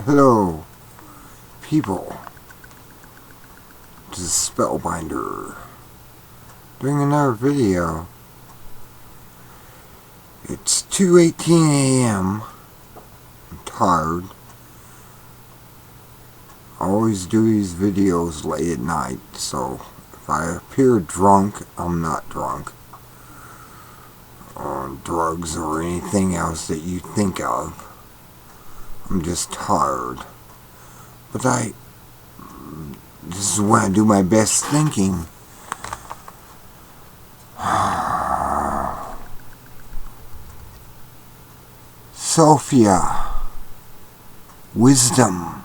Hello, people. This is Spellbinder. Doing another video. It's 2:18 a.m. I'm tired. I always do these videos late at night, so if I appear drunk, I'm not drunk. On drugs or anything else that you think of. I'm just tired. But this is when I do my best thinking. Sophia, wisdom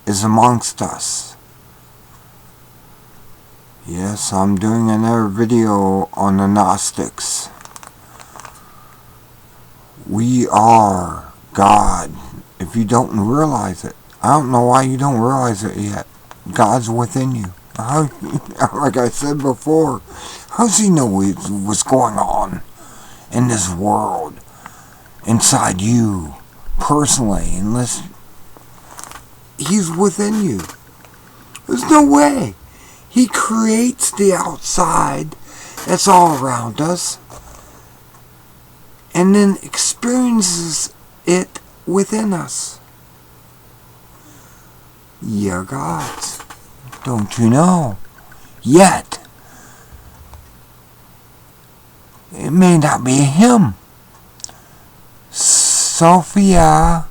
is amongst us. Yes, I'm doing another video on the Gnostics. We are God. If you don't realize it, I don't know why you don't realize it yet. God's within you. Like I said before, how does he know what's going on in this world, inside you, personally, unless he's within you? There's no way. He creates the outside that's all around us, and then experiences it within us. You're gods. Don't you know? Yet, it may not be him. Sophia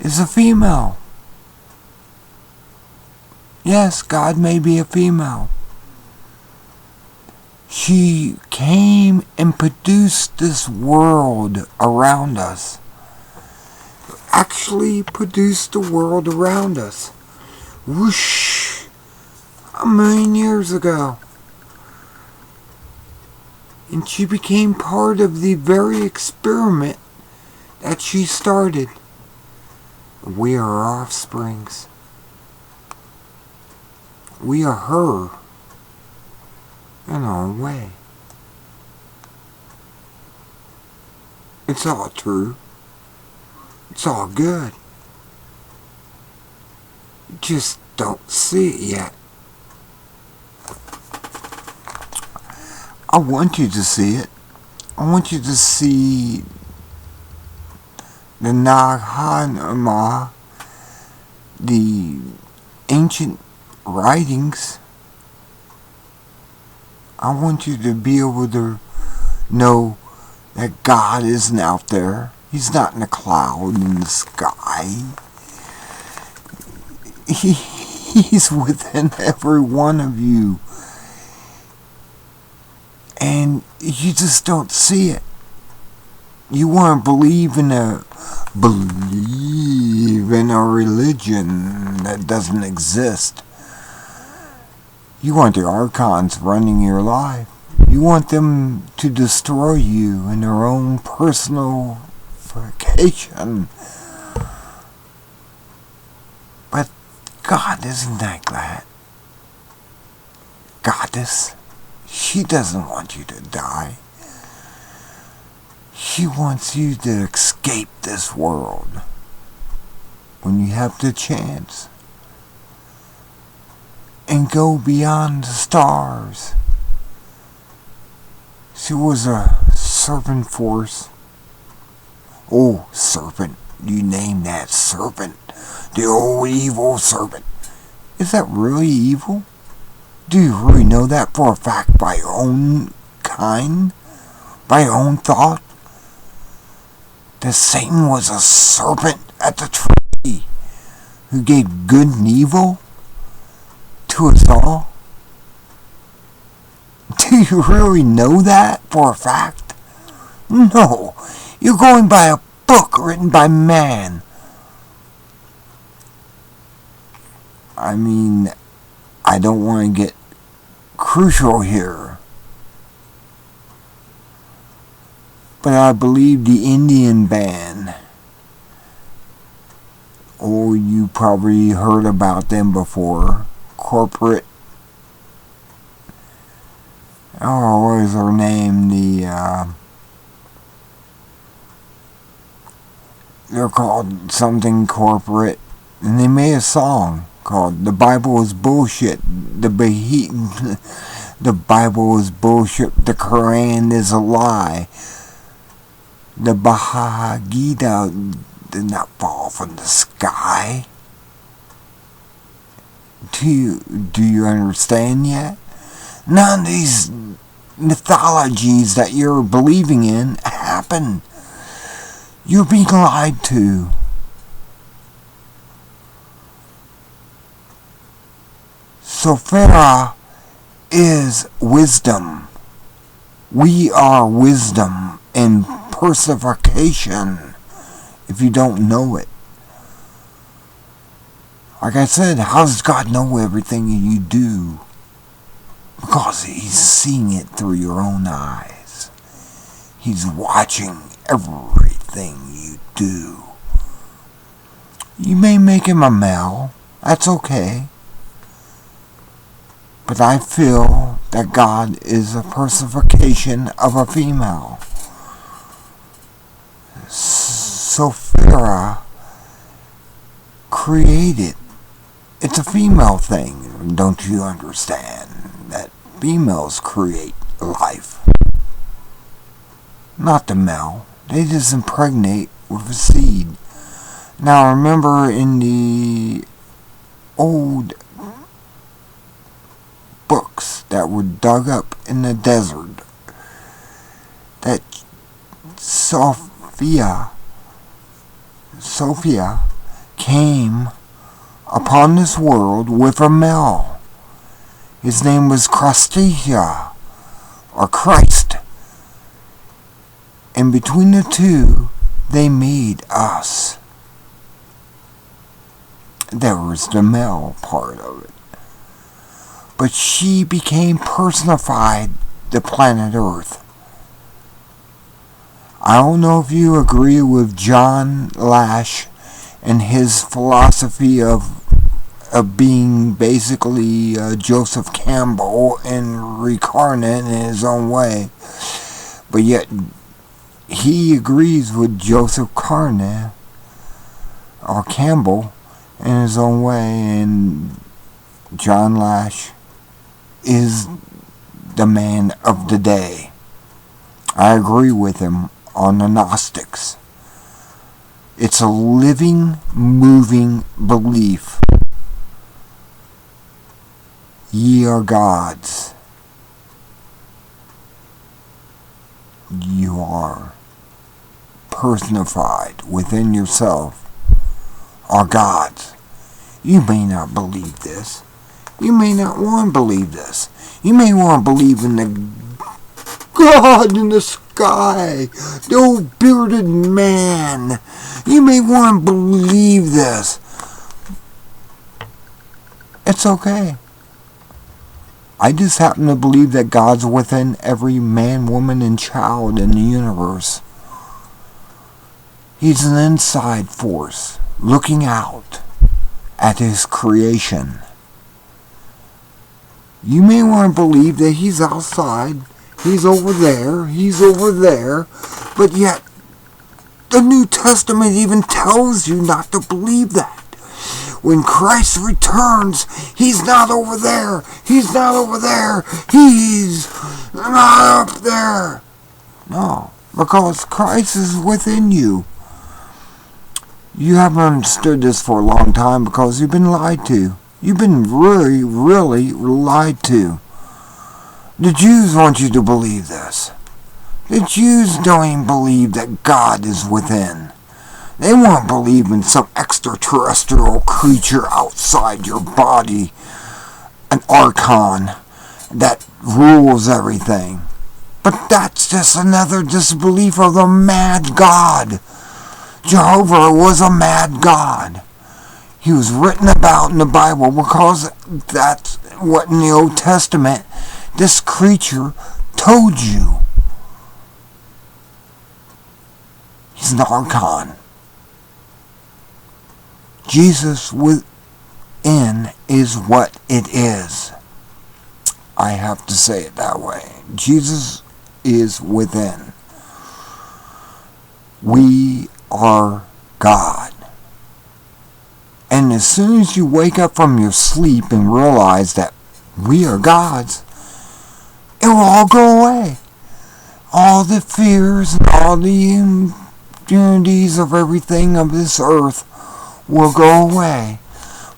is a female. Yes, God may be a female. She came and produced this world around us. Actually produced the world around us. Whoosh! A million years ago. And she became part of the very experiment that she started. We are her offsprings. We are her in our way. It's all true. It's all good. You just don't see it yet. I want you to see it. I want you to see the Nag Hammadi, the ancient writings. I want you to be able to know that God isn't out there. He's not in a cloud in the sky. He's within every one of you. And you just don't see it. You want to believe in a religion that doesn't exist. You want the archons running your life. You want them to destroy you in their own personal vacation. But God isn't like that. Goddess, she doesn't want you to die. She wants you to escape this world when you have the chance and go beyond the stars. She was a serpent force. Oh, serpent. You name that serpent. The old evil serpent. Is that really evil? Do you really know that for a fact by your own kind? By your own thought? That Satan was a serpent at the tree who gave good and evil to us all? Do you really know that for a fact? No. You're going by a book written by man. I mean, I don't want to get crucial here, but I believe the Indian band, or you probably heard about them before, corporate, what is her name, they're called something corporate, and they made a song called "The Bible is Bullshit." The Bible is bullshit. The Quran is a lie. The Bhagavad Gita did not fall from the sky. Do you understand yet? None of these mythologies that you're believing in happen. You're being lied to. Sophia is wisdom. We are wisdom and personification, if you don't know it. Like I said, how does God know everything you do? Because He's seeing it through your own eyes. He's watching everything you do. You may make Him a male. That's okay. But I feel that God is a personification of a female. Sophia created. It's a female thing. Don't you understand that females create life? Not the male. They just impregnate with a seed. Now remember in the old books that were dug up in the desert, that Sophia came upon this world with a male. His name was Christia, or Christ. And between the two, they made us. There was the male part of it. But she became personified the planet Earth. I don't know if you agree with John Lash and his philosophy of being basically Joseph Campbell and reincarnate in his own way. But yet, he agrees with Joseph Campbell in his own way, and John Lash is the man of the day. I agree with him on the Gnostics. It's a living, moving belief. Ye are gods. You are personified within yourself are gods. You may not believe this. You may not want to believe this. You may want to believe in the God in the sky, the old bearded man. You may want to believe this. It's okay. I just happen to believe that God's within every man, woman, and child in the universe. He's an inside force, looking out at His creation. You may want to believe that He's outside, He's over there, but yet the New Testament even tells you not to believe that. When Christ returns, He's not over there, He's not over there, He's not up there. No, because Christ is within you. You haven't understood this for a long time because you've been lied to. You've been really, really lied to. The Jews want you to believe this. The Jews don't even believe that God is within. They want to believe in some extraterrestrial creature outside your body, an archon that rules everything. But that's just another disbelief of the mad God. Jehovah was a mad God. He was written about in the Bible because that's what in the Old Testament this creature told you. He's an archon. Jesus within is what it is. I have to say it that way. Jesus is within. We are God. And as soon as you wake up from your sleep and realize that we are God's, it will all go away. All the fears and all the impurities of everything of this earth will go away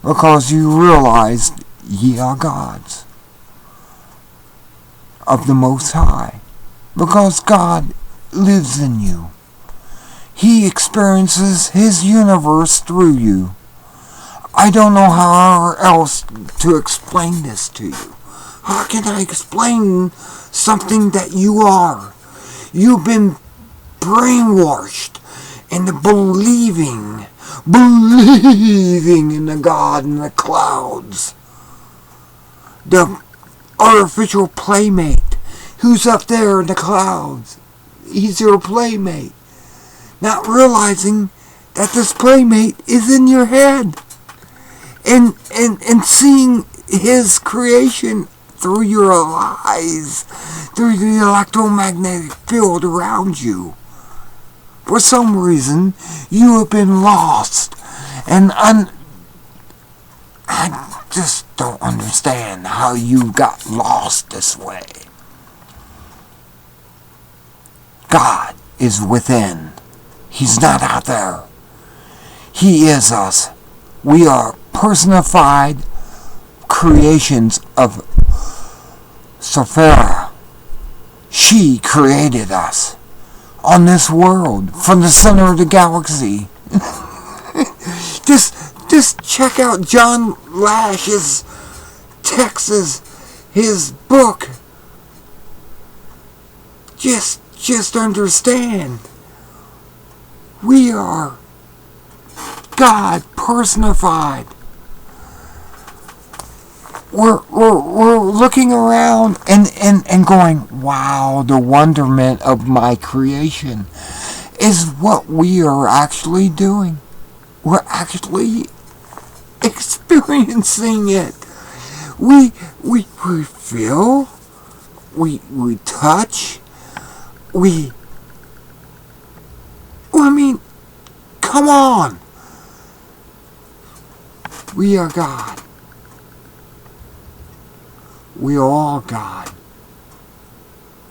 because you realize ye are God's of the Most High. Because God lives in you. He experiences His universe through you. I don't know how else to explain this to you. How can I explain something that you are? You've been brainwashed into believing in the God in the clouds. The artificial playmate who's up there in the clouds. He's your playmate. Not realizing that this playmate is in your head. And seeing his creation through your eyes, through the electromagnetic field around you. For some reason, you have been lost. And I just don't understand how you got lost this way. God is within. He's not out there. He is us. We are personified creations of Sophia. She created us on this world from the center of the galaxy. Just check out John Lash's texts, his book. Just understand. We are God personified. We're looking around and going, wow, the wonderment of my creation is what we are actually doing. We're actually experiencing it. We feel, we touch, come on. We are God. We are all God.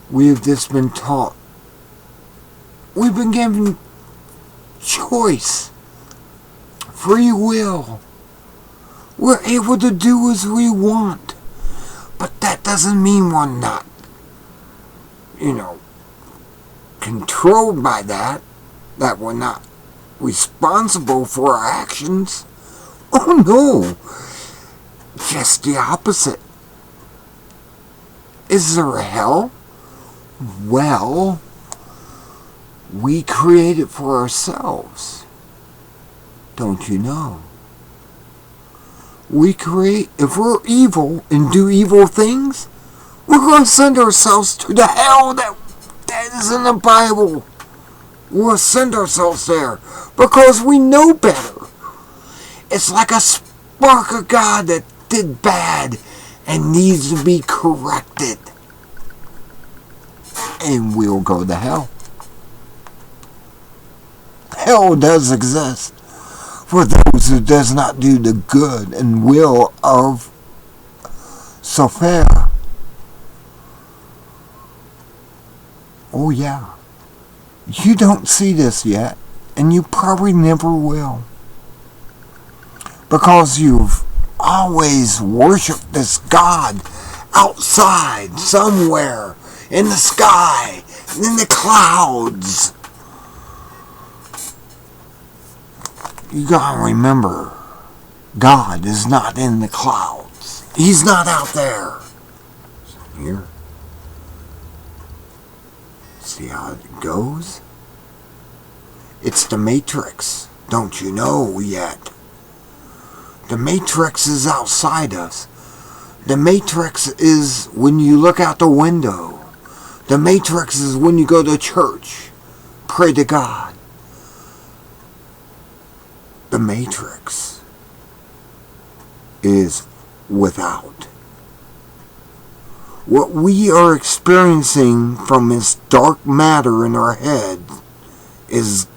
We have just been taught. We've been given choice, free will. We're able to do as we want. But that doesn't mean we're not, controlled by that we're not responsible for our actions. Oh no, just the opposite. Is there a hell? Well, we create it for ourselves. Don't you know? We create, if we're evil and do evil things, we're going to send ourselves to the hell that is in the Bible. We'll send ourselves there because we know better. It's like a spark of God that did bad and needs to be corrected. And we'll go to hell. Hell does exist for those who does not do the good and will of Sophia. Oh yeah. You don't see this yet, and you probably never will. Because you've always worshipped this God outside, somewhere, in the sky, in the clouds. You gotta remember, God is not in the clouds. He's not out there. Here. See how it goes? It's the Matrix. Don't you know yet? The Matrix is outside us. The Matrix is when you look out the window. The Matrix is when you go to church. Pray to God. The Matrix is without. What we are experiencing from this dark matter in our head is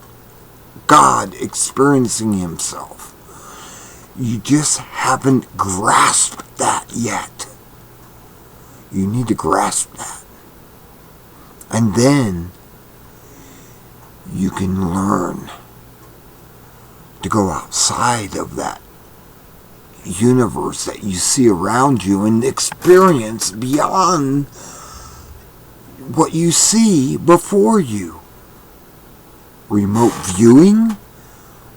God experiencing himself. You just haven't grasped that yet. You need to grasp that. And then you can learn to go outside of that universe that you see around you and experience beyond what you see before you. Remote viewing?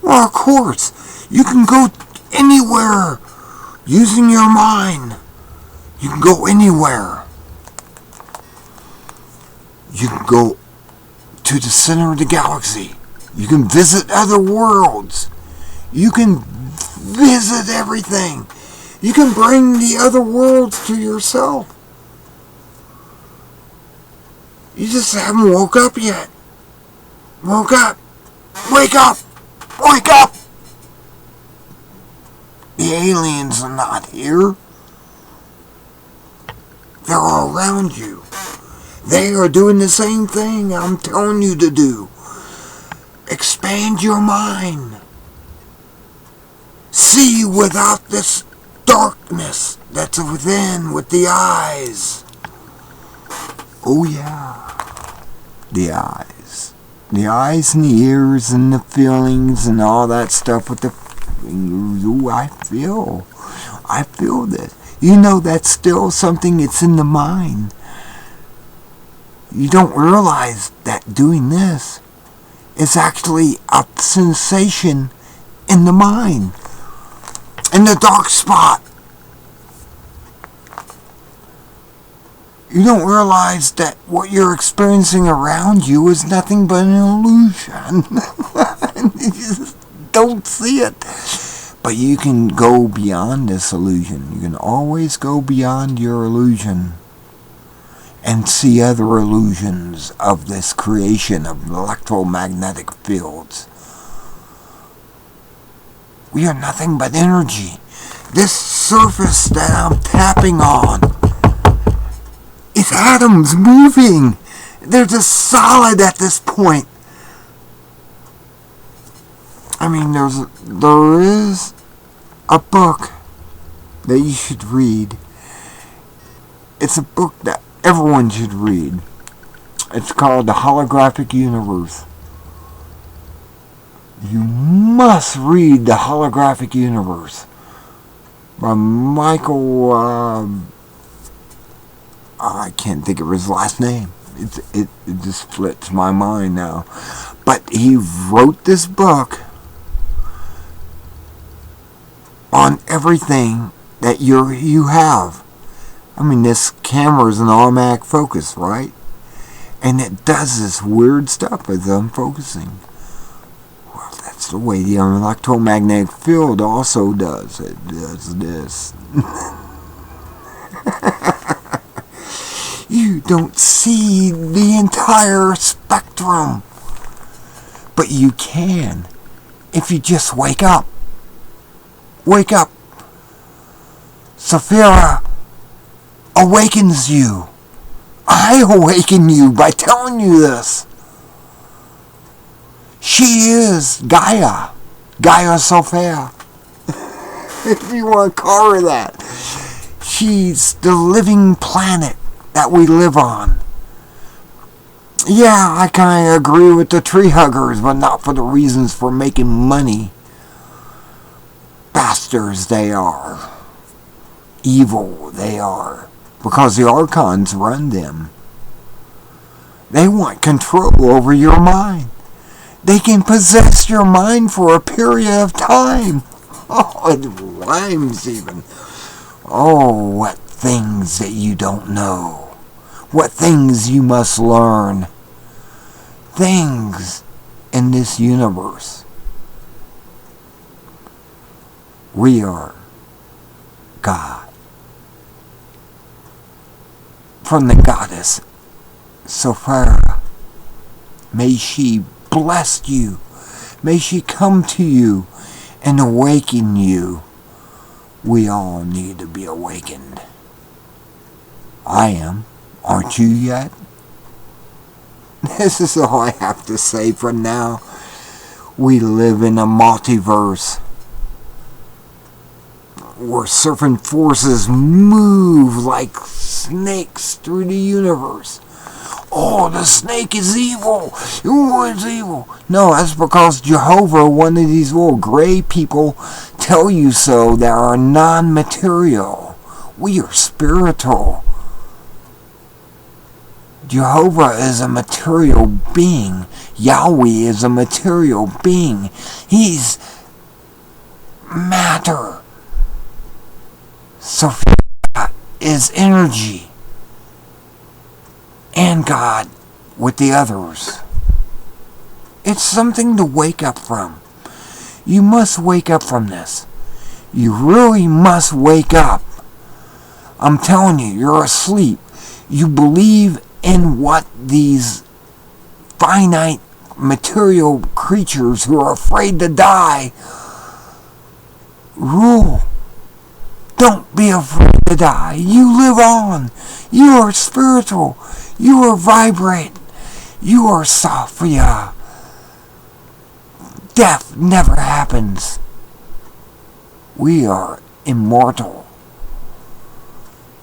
Well, of course. You can go anywhere using your mind. You can go anywhere. You can go to the center of the galaxy. You can visit other worlds. You can visit everything. You can bring the other worlds to yourself. You just haven't woke up yet. Woke up. Wake up. Wake up. The aliens are not here. They're all around you. They are doing the same thing I'm telling you to do. Expand your mind. See without this darkness that's within with the eyes. Oh yeah. The eyes. The eyes and the ears and the feelings and all that stuff with the fingers. Ooh, I feel this. You know that's still something that's in the mind. You don't realize that doing this is actually a sensation in the mind. In the dark spot. You don't realize that what you're experiencing around you is nothing but an illusion. You just don't see it. But you can go beyond this illusion. You can always go beyond your illusion and see other illusions of this creation of electromagnetic fields. We are nothing but energy. This surface that I'm tapping on is atoms moving. They're just solid at this point. I mean, there is a book that you should read. It's a book that everyone should read. It's called The Holographic Universe. You must read The Holographic Universe by Michael, I can't think of his last name. It just flips my mind now. But he wrote this book on everything that you have. I mean, this camera is an automatic focus, right? And it does this weird stuff as I'm focusing. Well, that's the way the electromagnetic field also does. It does this. You don't see the entire spectrum. But you can if you just wake up. Wake up. Sophia awakens you. I awaken you by telling you this. She is Gaia. Gaia Sophia. If you want to call her that. She's the living planet that we live on. Yeah, I kind of agree with the tree huggers, but not for the reasons for making money. Bastards they are. Evil they are. Because the Archons run them. They want control over your mind. They can possess your mind for a period of time. Oh, it rhymes even. Oh, what things that you don't know. What things you must learn. Things in this universe. We are God. From the Goddess, Sophia. May she bless you. May she come to you and awaken you. We all need to be awakened. I am. Aren't you yet? This is all I have to say for now. We live in a multiverse where certain forces move like snakes through the universe. Oh, the snake is evil. Oh, it's evil. No, that's because Jehovah, one of these little gray people, tell you so that are non-material. We are spiritual. Jehovah is a material being. Yahweh is a material being. He's matter. Sophia is energy. And God with the others. It's something to wake up from. You must wake up from this. You really must wake up. I'm telling you, you're asleep. You believe in what these finite material creatures who are afraid to die rule. Don't be afraid to die. You live on. You are spiritual. You are vibrant. You are Sophia. Death never happens. We are immortal.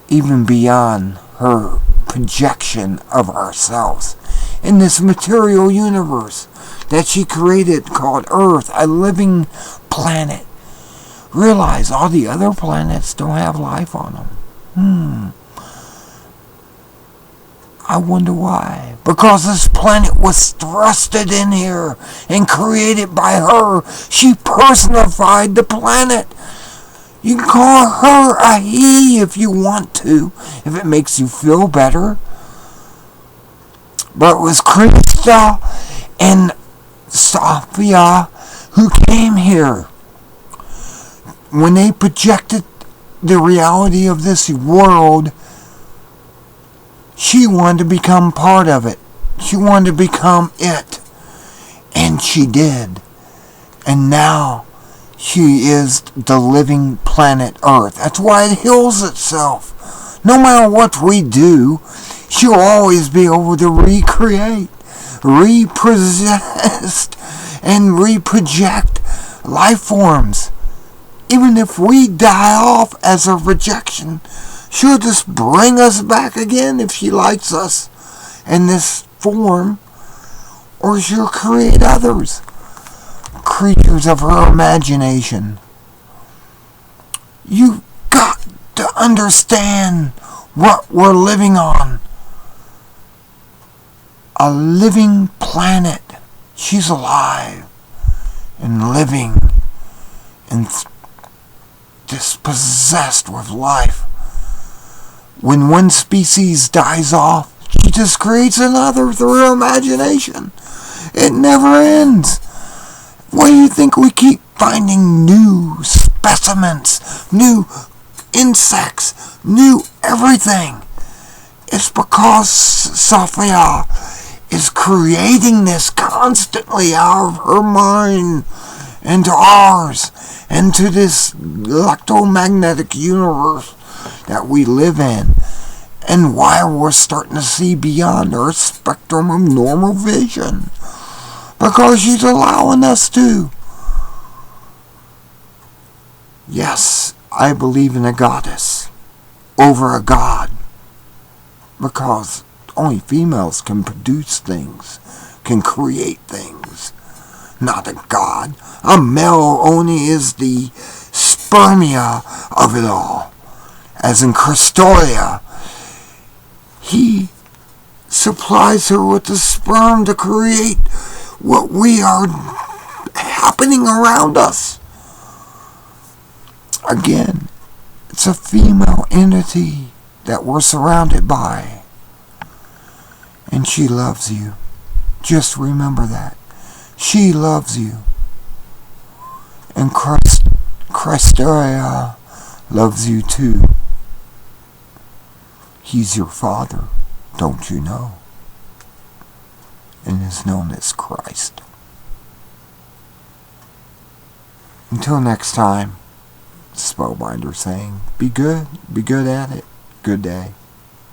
Even beyond her projection of ourselves in this material universe that she created called Earth, a living planet. Realize all the other planets don't have life on them. I wonder why. Because this planet was thrusted in here and created by her. She personified the planet. You can call her a he if you want to, if it makes you feel better. But it was Krista and Sophia who came here. When they projected the reality of this world, she wanted to become part of it. She wanted to become it. And she did. And now she is the living planet Earth. That's why it heals itself. No matter what we do, she'll always be able to recreate, repossess, and reproject life forms. Even if we die off as a rejection, she'll just bring us back again if she likes us in this form. Or she'll create others, creatures of her imagination. You've got to understand what we're living on. A living planet. She's alive and living and dispossessed with life. When one species dies off, she just creates another through her imagination. It never ends. Why do you think we keep finding new specimens, new insects, new everything? It's because Sophia is creating this constantly out of her mind into ours, into this electromagnetic universe that we live in, and why we're starting to see beyond our spectrum of normal vision, because she's allowing us to. Yes, I believe in a goddess over a god, because only females can produce things, can create things, not a god. A male only is the spermia of it all. As in Christoria, he supplies her with the sperm to create what we are happening around us. Again, it's a female entity that we're surrounded by. And she loves you. Just remember that. She loves you. And Christoria loves you too. He's your father, don't you know? And is known as Christ. Until next time, Spellbinder saying, be good at it. Good day.